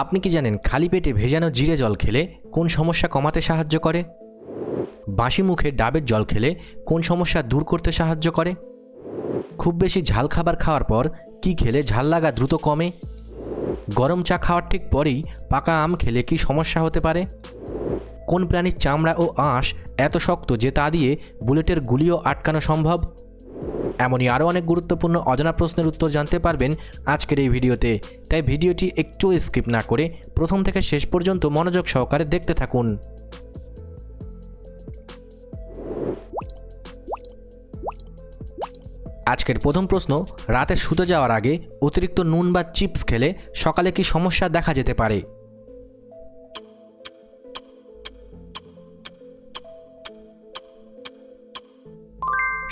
আপনি কি জানেন খালি পেটে ভেজানো জিরে জল খেলে কোন সমস্যা কমাতে সাহায্য করে? বাসি মুখে ডাবের জল খেলে কোন সমস্যা দূর করতে সাহায্য করে? খুব বেশি ঝাল খাবার খাওয়ার পর কি খেলে ঝাল লাগা দ্রুত কমে? গরম চা খাওয়ার ঠিক পরেই পাকা আম খেলে কি সমস্যা হতে পারে? কোন প্রাণীর চামড়া ও আঁশ এত শক্ত যে তা দিয়ে বুলেটের গুলিও আটকানো সম্ভব? এমনই আরও অনেক গুরুত্বপূর্ণ অজানা প্রশ্নের উত্তর জানতে পারবেন আজকের এই ভিডিওতে, তাই ভিডিওটি একটু স্কিপ না করে প্রথম থেকে শেষ পর্যন্ত মনোযোগ সহকারে দেখতে থাকুন। আজকের প্রথম প্রশ্ন, রাতে শুতে যাওয়ার আগে অতিরিক্ত নুন বা চিপস খেলে সকালে কি সমস্যা দেখা যেতে পারে?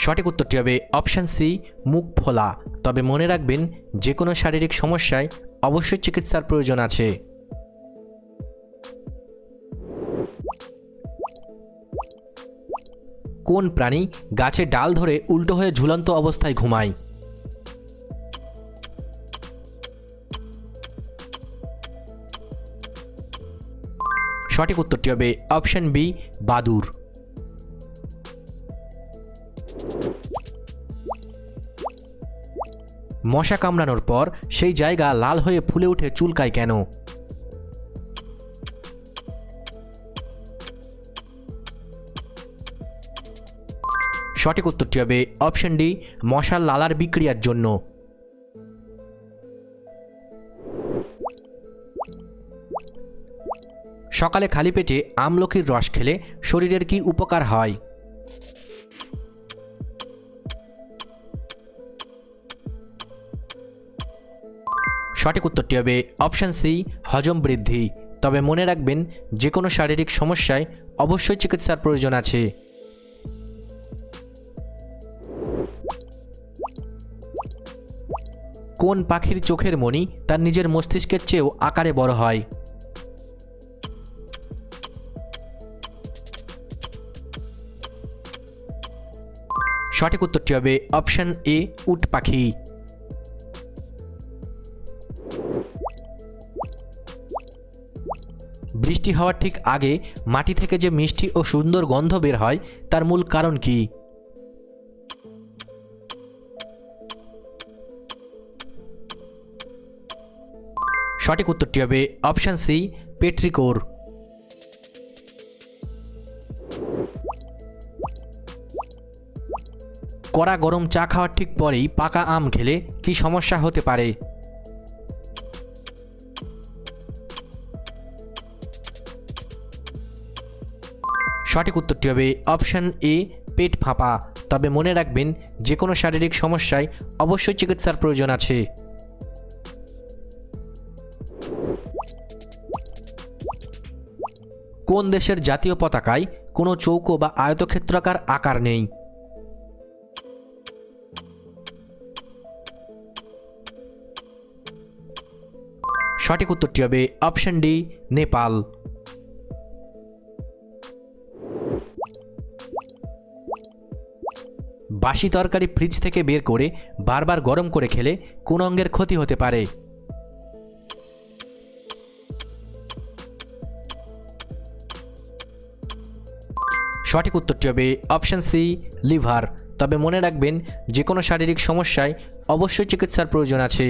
সঠিক উত্তরটি হবে অপশান সি, মুখ ফোলা। তবে মনে রাখবেন, যে কোনো শারীরিক সমস্যায় অবশ্যই চিকিৎসার প্রয়োজন আছে। কোন প্রাণী গাছে ডাল ধরে উল্টো হয়ে ঝুলন্ত অবস্থায় ঘুমায়? সঠিক উত্তরটি হবে অপশান বি, বাদুড়। মশা কামড়ানোর পর সেই জায়গা লাল হয়ে ফুলে উঠে চুলকায় কেন? সঠিক উত্তরটি হবে অপশন ডি, মশার লালার বিক্রিয়ার জন্য। সকালে খালি পেটে আমলকির রস খেলে শরীরের কি উপকার হয়? সঠিক উত্তরটি হবে অপশান সি, হজম বৃদ্ধি। তবে মনে রাখবেন, যে কোনো শারীরিক সমস্যায় অবশ্যই চিকিৎসার প্রয়োজন আছে। কোন পাখির চোখের মণি তার নিজের মস্তিষ্কের চেয়েও আকারে বড় হয়? সঠিক উত্তরটি হবে অপশান এ, উট পাখি। বৃষ্টি হওয়ার ঠিক আগে মাটি থেকে যে মিষ্টি ও সুন্দর গন্ধ বের হয় তার মূল কারণ কি? সঠিক উত্তরটি হবে অপশান সি, পেট্রিকোর। কড়া গরম চা খাওয়ার ঠিক পরেই পাকা আম খেলে কি সমস্যা হতে পারে? সঠিক উত্তরটি হবে অপশান এ, পেট ফাঁপা। তবে মনে রাখবেন, যে কোনো শারীরিক সমস্যায় অবশ্যই চিকিৎসার প্রয়োজন আছে। কোন দেশের জাতীয় পতাকায় কোনো চৌকো বা আয়তক্ষেত্রাকার আকার নেই? সঠিক উত্তরটি হবে অপশন ডি, নেপাল। বাসি তরকারি ফ্রিজ থেকে বের করে বারবার গরম করে খেলে কোন অঙ্গের ক্ষতি হতে পারে? সঠিক উত্তরটি হবে অপশন সি, লিভার। তবে মনে রাখবেন, যে কোনো শারীরিক সমস্যায় অবশ্যই চিকিৎসার প্রয়োজন আছে।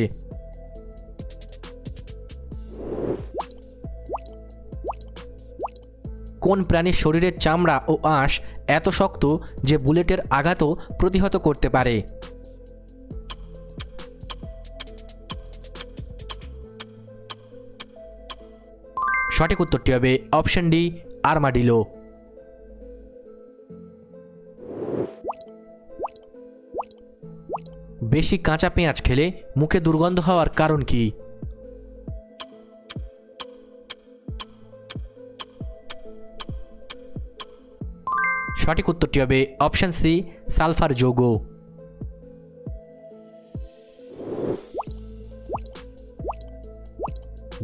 কোন প্রাণীর শরীরের চামড়া ও আঁশ এত শক্ত যে বুলেটের আঘাতও প্রতিহত করতে পারে? সঠিক উত্তরটি হবে অপশন ডি, আর্মাডিলো। বেশি কাঁচা পেঁয়াজ খেলে মুখে দুর্গন্ধ হওয়ার কারণ কি? সঠিক উত্তরটি হবে অপশন সি, সালফার যৌগ।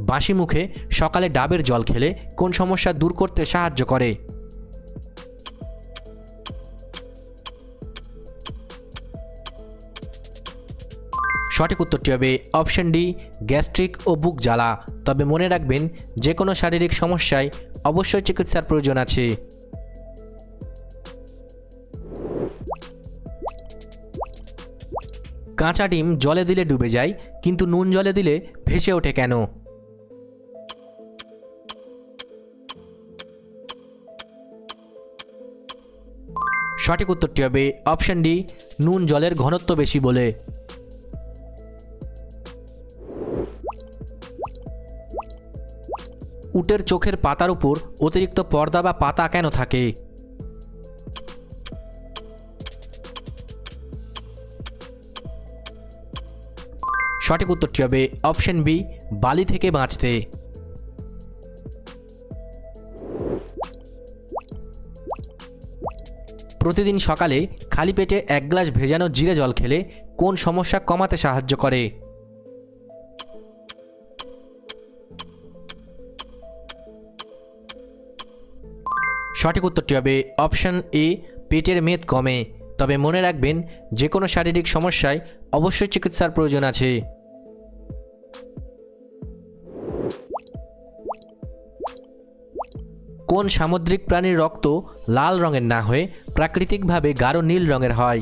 বাসি মুখে সকালে ডাবের জল খেলে কোন সমস্যা দূর করতে সাহায্য করে? সঠিক উত্তরটি হবে অপশন ডি, গ্যাস্ট্রিক ও বুক জ্বালা। তবে মনে রাখবেন, যে কোনো শারীরিক সমস্যায় অবশ্যই চিকিৎসার প্রয়োজন আছে। কাঁচা ডিম জলে দিলে ডুবে যায়, কিন্তু নুন জলে দিলে ভেসে ওঠে কেন? সঠিক উত্তরটি হবে অপশন ডি, নুন জলের ঘনত্ব বেশি বলে। উটের চোখের পাতার উপর অতিরিক্ত পর্দা বা পাতা কেন থাকে? সঠিক উত্তরটি হবে অপশন বি, বালি থেকে বাঁচতে। প্রতিদিন সকালে খালি পেটে 1 গ্লাস ভেজানো জিরে জল খেলে কোন সমস্যা কমাতে সাহায্য করে? সঠিক উত্তরটি হবে অপশন এ, পেটের মেদ কমে। তবে মনে রাখবেন, যে কোনো শারীরিক সমস্যায় অবশ্যই চিকিৎসার প্রয়োজন আছে। কোন সামুদ্রিক প্রাণীর রক্ত লাল রঙের না হয়ে প্রাকৃতিকভাবে গাঢ় নীল রঙের হয়?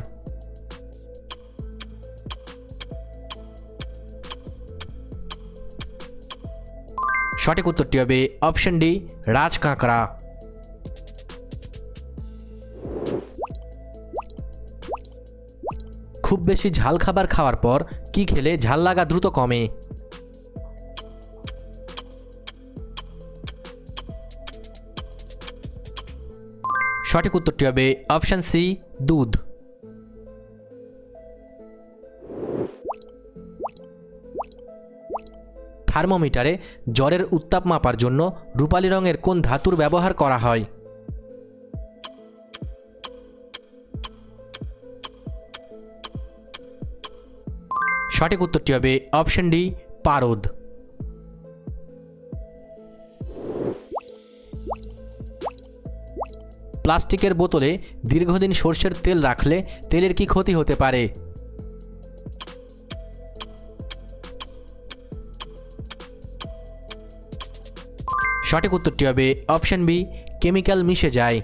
সঠিক উত্তরটি হবে অপশন ডি, রাজকাঁকড়া। খুব বেশি ঝাল খাবার খাওয়ার পর কি খেলে ঝাল লাগা দ্রুত কমে? সঠিক উত্তরটি হবে অপশন সি, দুধ। থার্মোমিটারে জ্বরের উত্তাপ মাপার জন্য রূপালী রঙের কোন ধাতুর ব্যবহার করা হয়? সঠিক উত্তরটি হবে অপশন ডি, পারদ। প্লাস্টিকের বোতলে দীর্ঘদিন সরষের তেল রাখলে তেলের কি ক্ষতি হতে পারে? সঠিক উত্তরটি হবে অপশন বি, কেমিক্যাল মিশে যায়।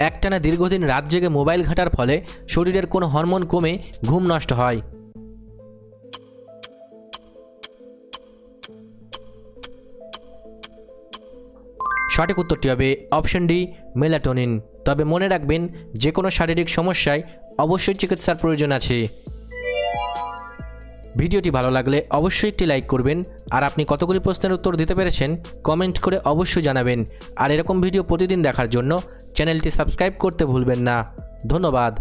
একটানা দীর্ঘদিন রাত জেগে মোবাইল ঘাঁটার ফলে শরীরের কোন হরমোন কমে ঘুম নষ্ট হয়? সঠিক উত্তরটি হবে অপশন ডি, মেলাটোনিন। তবে মনে রাখবেন, যে কোনো শারীরিক সমস্যায় অবশ্যই চিকিৎসার প্রয়োজন আছে। ভিডিওটি ভালো লাগলে অবশ্যই একটি লাইক করবেন। আর আপনি কতগুলি প্রশ্নের উত্তর দিতে পেরেছেন কমেন্ট করে অবশ্যই জানাবেন। আর এরকম ভিডিও প্রতিদিন দেখার জন্য চ্যানেলটি সাবস্ক্রাইব করতে ভুলবেন না। ধন্যবাদ।